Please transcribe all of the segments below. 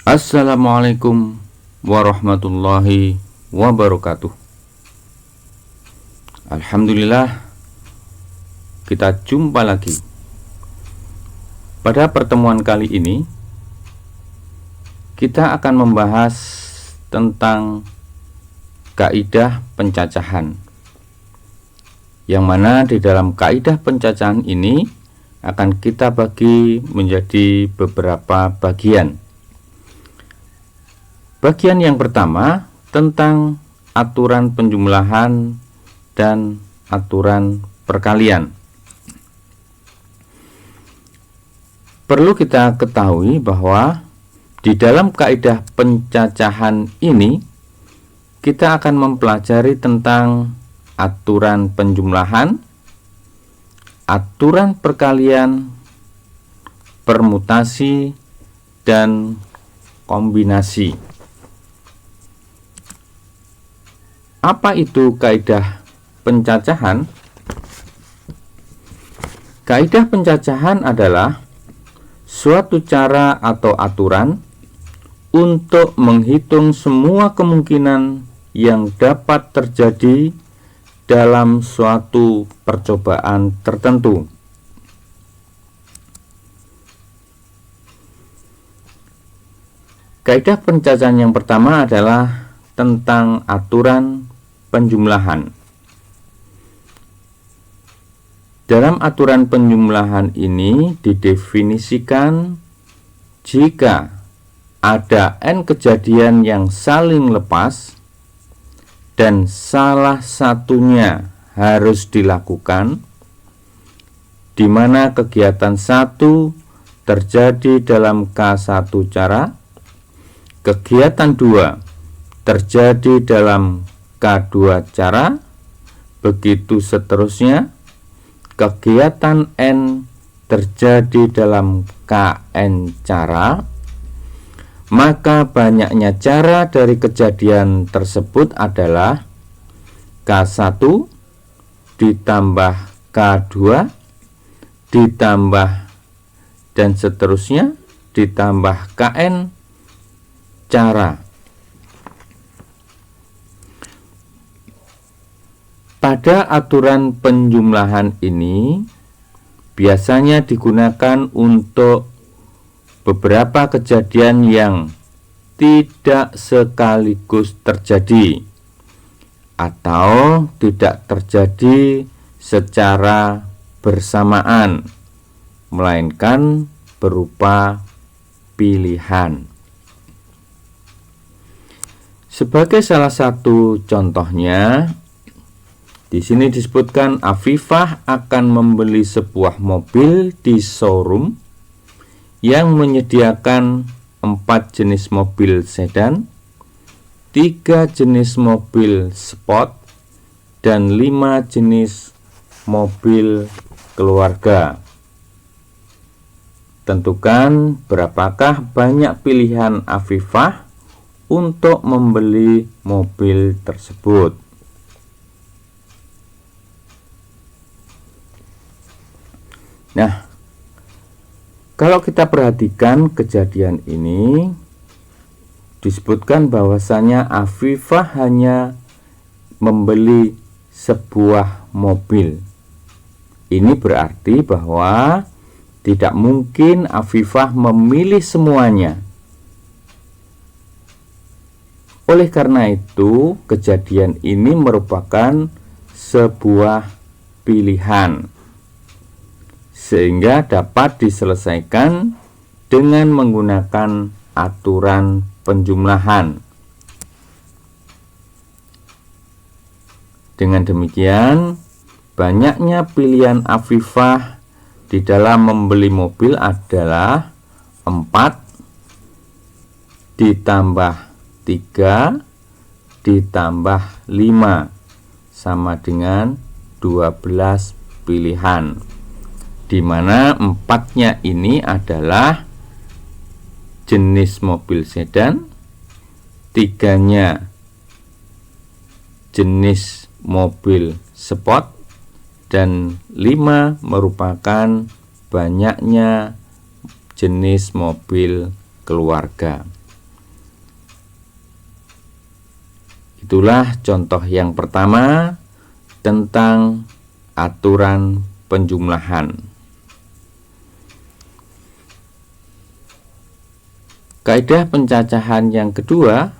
Assalamualaikum warahmatullahi wabarakatuh. Alhamdulillah, kita jumpa lagi. Pada pertemuan kali ini kita akan membahas tentang kaidah pencacahan, yang mana di dalam kaidah pencacahan ini akan kita bagi menjadi beberapa bagian. Bagian yang pertama tentang aturan penjumlahan dan aturan perkalian. Perlu kita ketahui bahwa di dalam kaidah pencacahan ini kita akan mempelajari tentang aturan penjumlahan, aturan perkalian, permutasi, dan kombinasi. Apa itu kaidah pencacahan? Kaidah pencacahan adalah suatu cara atau aturan untuk menghitung semua kemungkinan yang dapat terjadi dalam suatu percobaan tertentu. Kaidah pencacahan yang pertama adalah tentang aturan penjumlahan. Dalam aturan penjumlahan ini didefinisikan jika ada n kejadian yang saling lepas dan salah satunya harus dilakukan, di mana kegiatan satu terjadi dalam K1 cara, kegiatan 2 terjadi dalam K2 cara, begitu seterusnya. Kegiatan N terjadi dalam Kn cara, maka banyaknya cara dari kejadian tersebut adalah K1 ditambah K2 ditambah dan seterusnya ditambah Kn cara. Pada aturan penjumlahan ini biasanya digunakan untuk beberapa kejadian yang tidak sekaligus terjadi atau tidak terjadi secara bersamaan, melainkan berupa pilihan. Sebagai salah satu contohnya, di sini disebutkan Afifah akan membeli sebuah mobil di showroom yang menyediakan 4 jenis mobil sedan, 3 jenis mobil sport, dan 5 jenis mobil keluarga. Tentukan berapakah banyak pilihan Afifah untuk membeli mobil tersebut. Nah, kalau kita perhatikan kejadian ini, disebutkan bahwasanya Afifah hanya membeli sebuah mobil. Ini berarti bahwa tidak mungkin Afifah memilih semuanya. Oleh karena itu, kejadian ini merupakan sebuah pilihan, sehingga dapat diselesaikan dengan menggunakan aturan penjumlahan. Dengan demikian, banyaknya pilihan Afifah di dalam membeli mobil adalah 4 ditambah 3 ditambah 5 sama dengan 12 pilihan, di mana 4-nya ini adalah jenis mobil sedan, 3-nya jenis mobil sport, dan 5 merupakan banyaknya jenis mobil keluarga. Itulah contoh yang pertama tentang aturan penjumlahan. Kaidah pencacahan yang kedua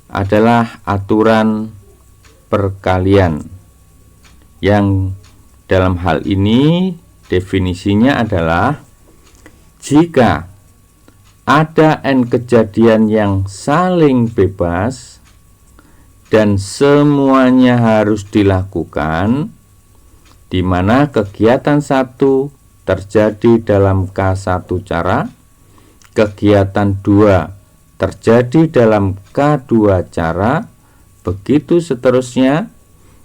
adalah aturan perkalian, yang dalam hal ini definisinya adalah jika ada n kejadian yang saling bebas dan semuanya harus dilakukan, di mana kegiatan satu terjadi dalam K1 cara, kegiatan 2 terjadi dalam K2 cara, begitu seterusnya.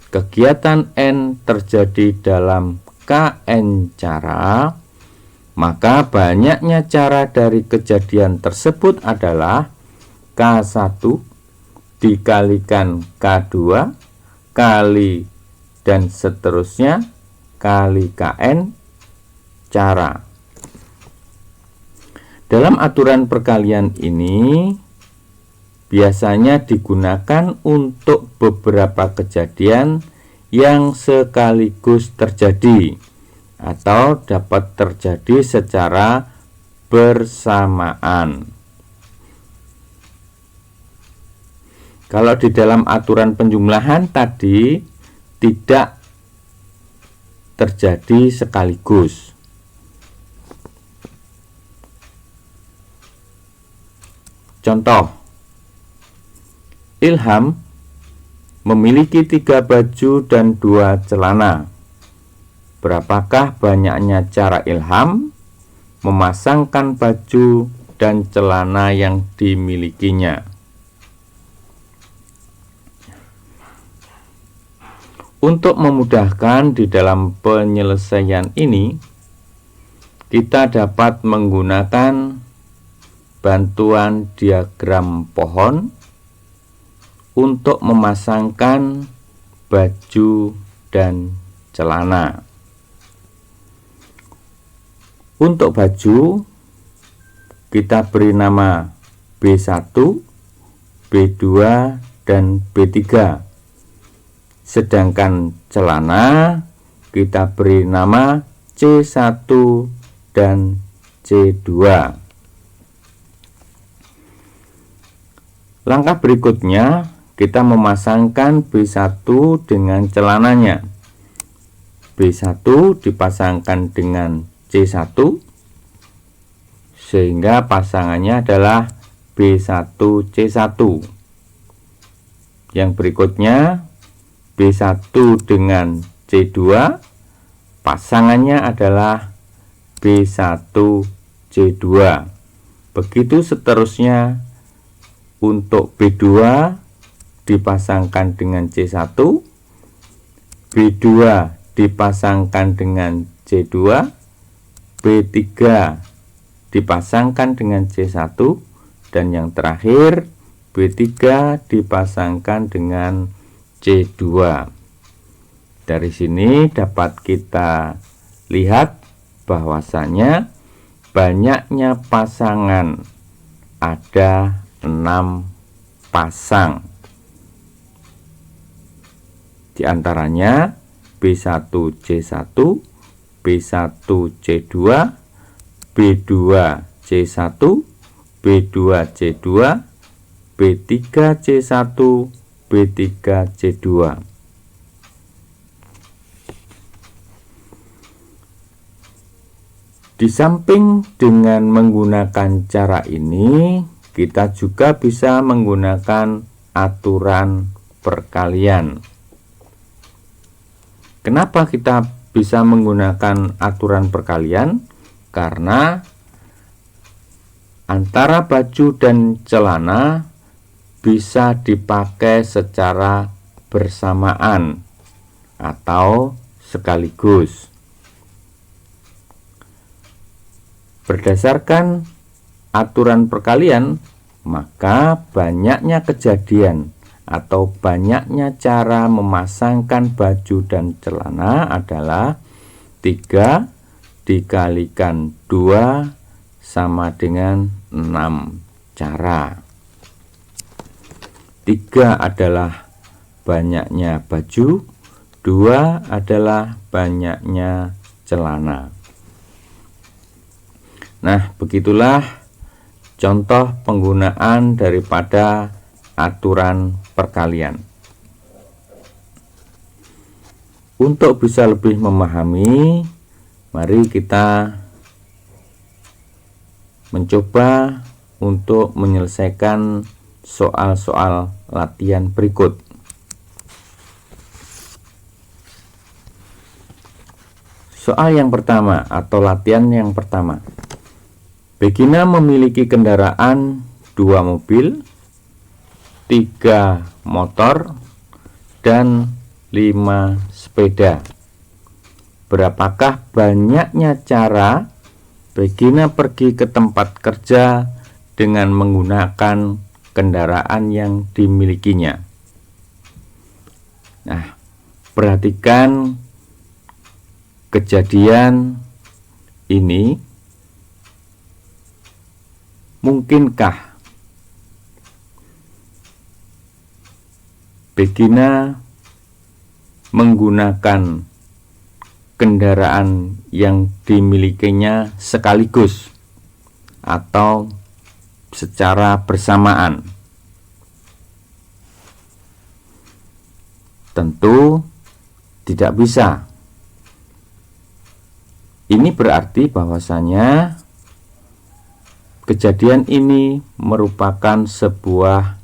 Kegiatan N terjadi dalam Kn cara, maka banyaknya cara dari kejadian tersebut adalah K1 dikalikan K2 kali dan seterusnya kali Kn cara. Dalam aturan perkalian ini biasanya digunakan untuk beberapa kejadian yang sekaligus terjadi atau dapat terjadi secara bersamaan. Kalau di dalam aturan penjumlahan tadi tidak terjadi sekaligus. Contoh, Ilham memiliki 3 baju dan 2 celana. Berapakah banyaknya cara Ilham memasangkan baju dan celana yang dimilikinya? Untuk memudahkan di dalam penyelesaian ini, kita dapat menggunakan bantuan diagram pohon untuk memasangkan baju dan celana. Untuk baju, kita beri nama B1, B2, dan B3. Sedangkan celana kita beri nama C1 dan C2. Langkah berikutnya, kita memasangkan B1 dengan celananya. B1 dipasangkan dengan C1 sehingga pasangannya adalah B1C1. Yang berikutnya B1 dengan C2, pasangannya adalah B1C2. Begitu seterusnya. Untuk B2 dipasangkan dengan C1, B2 dipasangkan dengan C2, B3 dipasangkan dengan C1, dan yang terakhir B3 dipasangkan dengan C2. Dari sini dapat kita lihat bahwasanya banyaknya pasangan, ada 6 pasang. Di antaranya B1C1, B1C2, B2C1, B2C2, B3C1, B3C2. Di samping dengan menggunakan cara ini, kita juga bisa menggunakan aturan perkalian. Kenapa kita bisa menggunakan aturan perkalian? Karena antara baju dan celana bisa dipakai secara bersamaan atau sekaligus. Berdasarkan aturan perkalian, maka banyaknya kejadian atau banyaknya cara memasangkan baju dan celana adalah 3 dikalikan 2 sama dengan 6 cara. 3 adalah banyaknya baju, 2 adalah banyaknya celana. Nah, begitulah contoh penggunaan daripada aturan perkalian. Untuk bisa lebih memahami, mari kita mencoba untuk menyelesaikan soal-soal latihan berikut. Soal yang pertama atau latihan yang pertama. Begina memiliki kendaraan 2 mobil, 3 motor, dan 5 sepeda. Berapakah banyaknya cara Begina pergi ke tempat kerja dengan menggunakan kendaraan yang dimilikinya? Nah, perhatikan kejadian ini. Mungkinkah Begina menggunakan kendaraan yang dimilikinya sekaligus atau secara bersamaan? Tentu tidak bisa. Ini berarti bahwasanya kejadian ini merupakan sebuah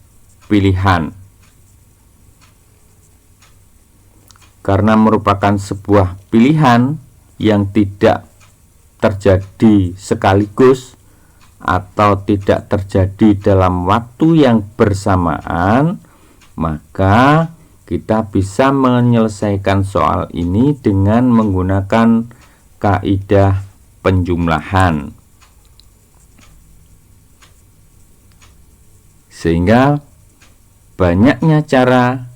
pilihan. Karena merupakan sebuah pilihan yang tidak terjadi sekaligus atau tidak terjadi dalam waktu yang bersamaan, maka kita bisa menyelesaikan soal ini dengan menggunakan kaidah penjumlahan. Sehingga banyaknya cara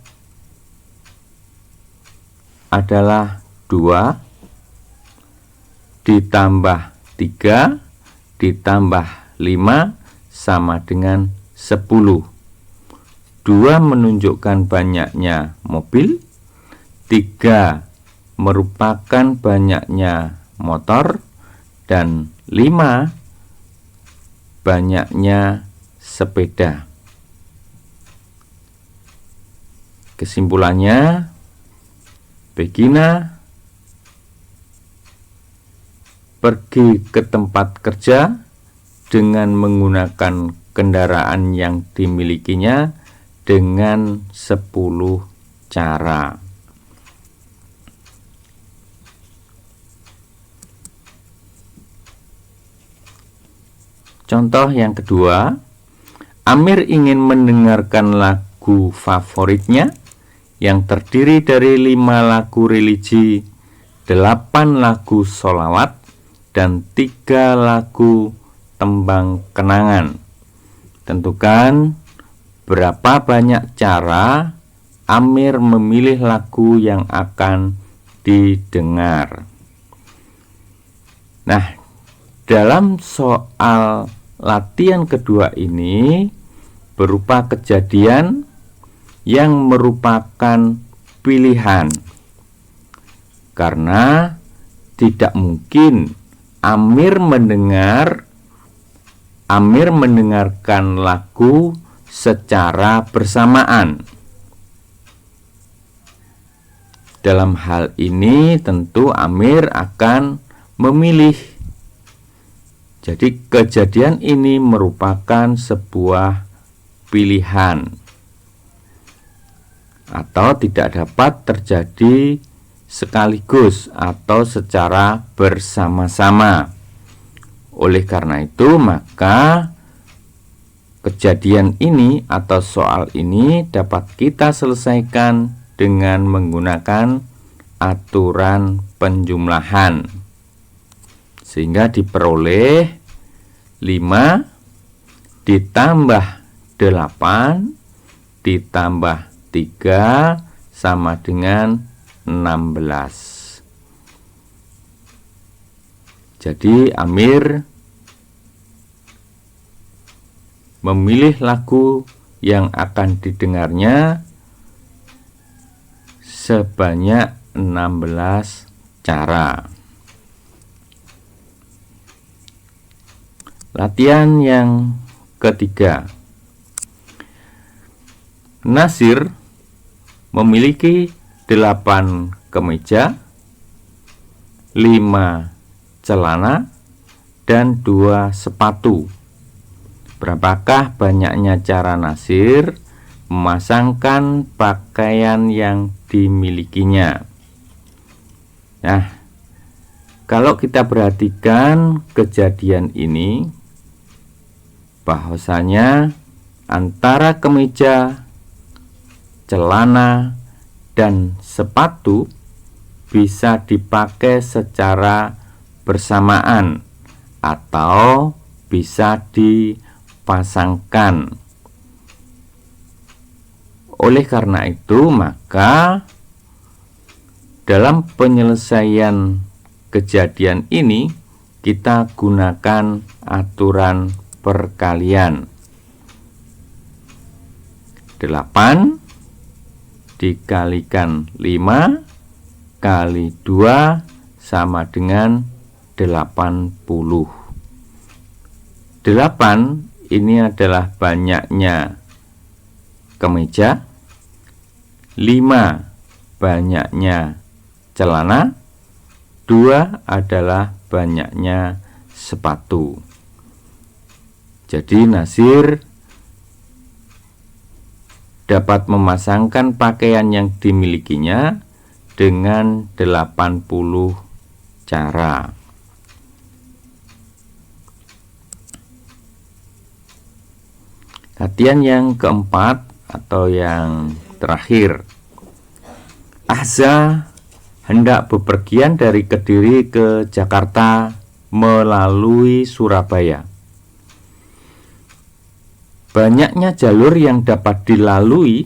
adalah 2 ditambah 3 ditambah 5 sama dengan 10. 2 menunjukkan banyaknya mobil, 3 merupakan banyaknya motor, dan 5 banyaknya sepeda. Kesimpulannya, Begina pergi ke tempat kerja dengan menggunakan kendaraan yang dimilikinya dengan 10 cara. Contoh yang kedua, Amir ingin mendengarkan lagu favoritnya yang terdiri dari 5 lagu religi, 8 lagu sholawat, dan 3 lagu tembang kenangan. Tentukan berapa banyak cara Amir memilih lagu yang akan didengar. Nah, dalam soal latihan kedua ini berupa kejadian yang merupakan pilihan, karena tidak mungkin Amir mendengarkan lagu secara bersamaan. Dalam hal ini tentu Amir akan memilih. Jadi kejadian ini merupakan sebuah pilihan atau tidak dapat terjadi sekaligus atau secara bersama-sama. Oleh karena itu, maka kejadian ini atau soal ini dapat kita selesaikan dengan menggunakan aturan penjumlahan, sehingga diperoleh 5 ditambah 8 ditambah 3 sama dengan 16. Jadi Amir memilih lagu yang akan didengarnya sebanyak 16 cara. Latihan yang ketiga. Nasir memiliki 8 kemeja, 5 celana, dan 2 sepatu. Berapakah banyaknya cara Nasir memasangkan pakaian yang dimilikinya? Nah, kalau kita perhatikan kejadian ini, bahwasanya antara kemeja, celana, dan sepatu bisa dipakai secara bersamaan atau bisa dipasangkan. Oleh karena itu, maka dalam penyelesaian kejadian ini kita gunakan aturan perkalian. 8 dikalikan 5 kali 2 sama dengan 80. 8 ini adalah banyaknya kemeja, 5 banyaknya celana, 2 adalah banyaknya sepatu. Jadi Nasir dapat memasangkan pakaian yang dimilikinya dengan 80 cara. Latihan yang keempat atau yang terakhir. Ahza hendak bepergian dari Kediri ke Jakarta melalui Surabaya. Banyaknya jalur yang dapat dilalui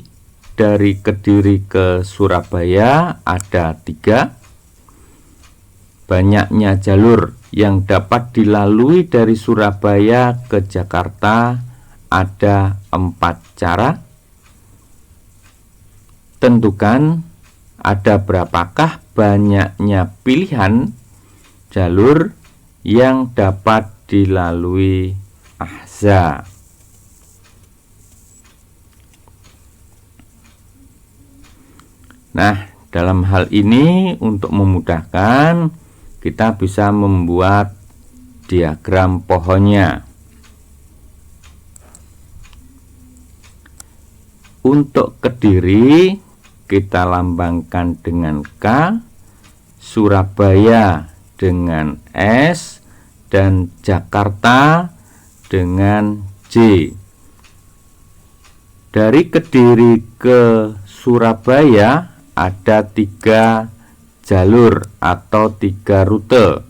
dari Kediri ke Surabaya ada 3. Banyaknya jalur yang dapat dilalui dari Surabaya ke Jakarta ada 4 cara. Tentukan ada berapakah banyaknya pilihan jalur yang dapat dilalui Ahza. Nah, dalam hal ini untuk memudahkan kita bisa membuat diagram pohonnya. Untuk Kediri kita lambangkan dengan K, Surabaya dengan S, dan Jakarta dengan J. Dari Kediri ke Surabaya ada 3 jalur atau 3 rute.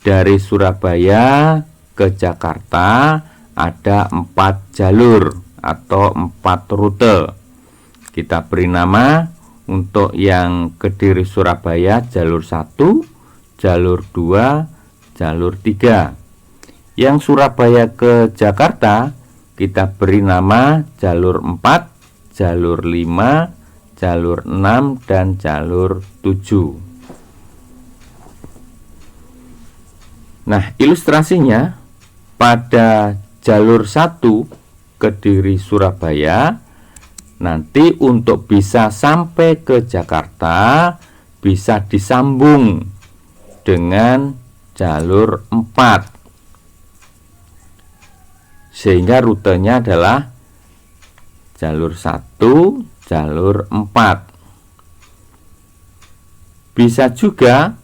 Dari Surabaya ke Jakarta ada 4 jalur atau 4 rute. Kita beri nama untuk yang Kediri Surabaya jalur 1, jalur 2, jalur 3. Yang Surabaya ke Jakarta kita beri nama jalur 4, jalur 5, jalur 6, dan jalur 7. Nah, ilustrasinya pada jalur 1 Kediri Surabaya, nanti untuk bisa sampai ke Jakarta bisa disambung dengan jalur 4, sehingga rutenya adalah jalur 1, jalur 4. Bisa juga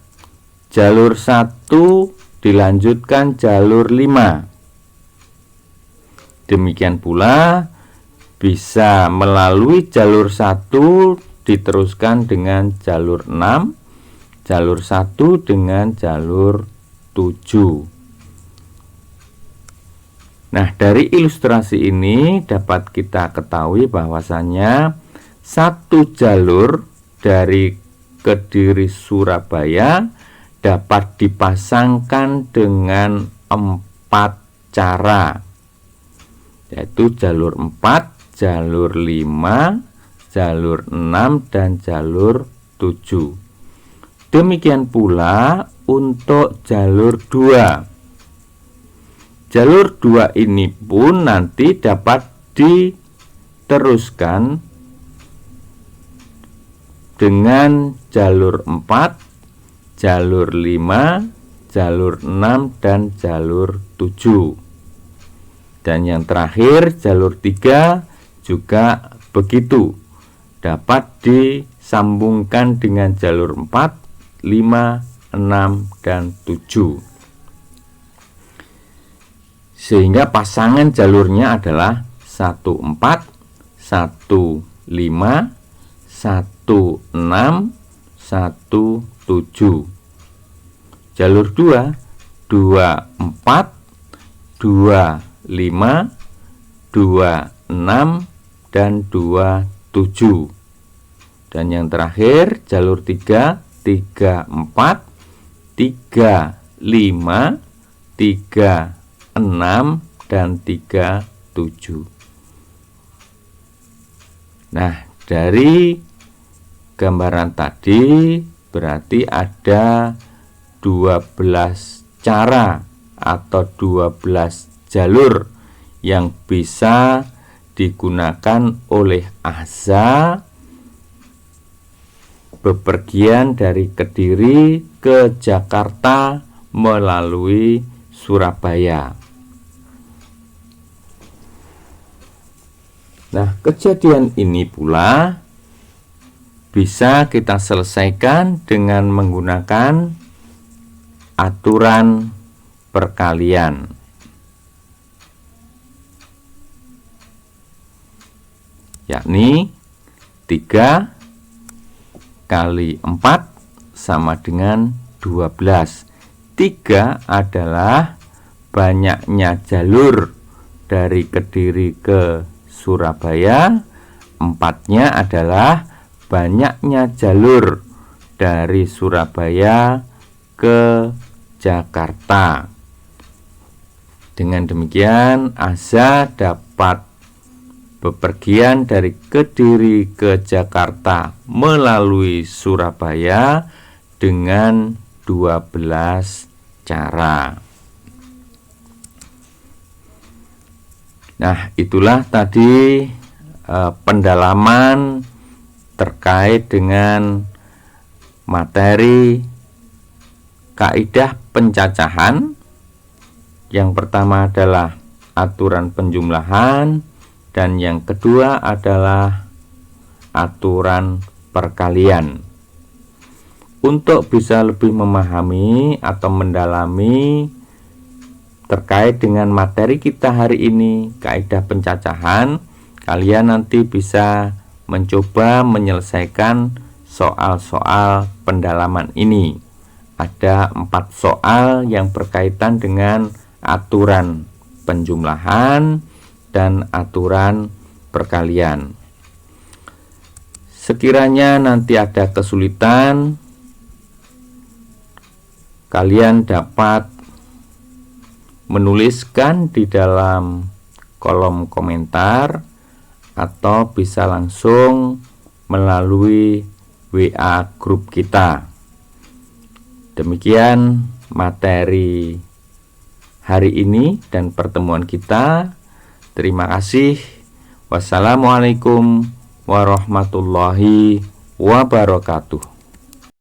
jalur 1 dilanjutkan jalur 5. Demikian pula bisa melalui jalur 1 diteruskan dengan jalur 6, jalur 1 dengan jalur 7. Nah, dari ilustrasi ini dapat kita ketahui bahwasannya satu jalur dari Kediri Surabaya dapat dipasangkan dengan 4 cara, yaitu jalur 4, jalur 5, jalur 6, dan jalur 7. Demikian pula untuk jalur 2. Jalur 2 ini pun nanti dapat diteruskan dengan jalur 4, jalur 5, jalur 6, dan jalur 7. Dan yang terakhir jalur 3 juga begitu, dapat disambungkan dengan jalur 4, 5, 6, dan 7. Sehingga pasangan jalurnya adalah 14, 15, 16, 17. Jalur 2, 24, 25, 26, dan 27. Dan yang terakhir jalur 3, 34, 35, 36, dan 37. Nah, dari gambaran tadi berarti ada 12 cara atau 12 jalur yang bisa digunakan oleh ahza bepergian dari Kediri ke Jakarta melalui Surabaya. Nah, kejadian ini pula bisa kita selesaikan dengan menggunakan aturan perkalian. Yakni 3 kali 4 sama dengan 12. 3 adalah banyaknya jalur dari Kediri ke Surabaya. 4-nya adalah banyaknya jalur dari Surabaya ke Jakarta. Dengan demikian ahza dapat bepergian dari Kediri ke Jakarta melalui Surabaya dengan 12 cara. Nah, itulah tadi pendalaman terkait dengan materi kaidah pencacahan. Yang pertama adalah aturan penjumlahan, dan yang kedua adalah aturan perkalian. Untuk bisa lebih memahami atau mendalami terkait dengan materi kita hari ini, kaidah pencacahan, kalian nanti bisa mencoba menyelesaikan soal-soal pendalaman ini. Ada 4 soal yang berkaitan dengan aturan penjumlahan dan aturan perkalian. Sekiranya nanti ada kesulitan, kalian dapat menuliskan di dalam kolom komentar atau bisa langsung melalui WA grup kita. Demikian materi hari ini dan pertemuan kita. Terima kasih. Wassalamualaikum warahmatullahi wabarakatuh.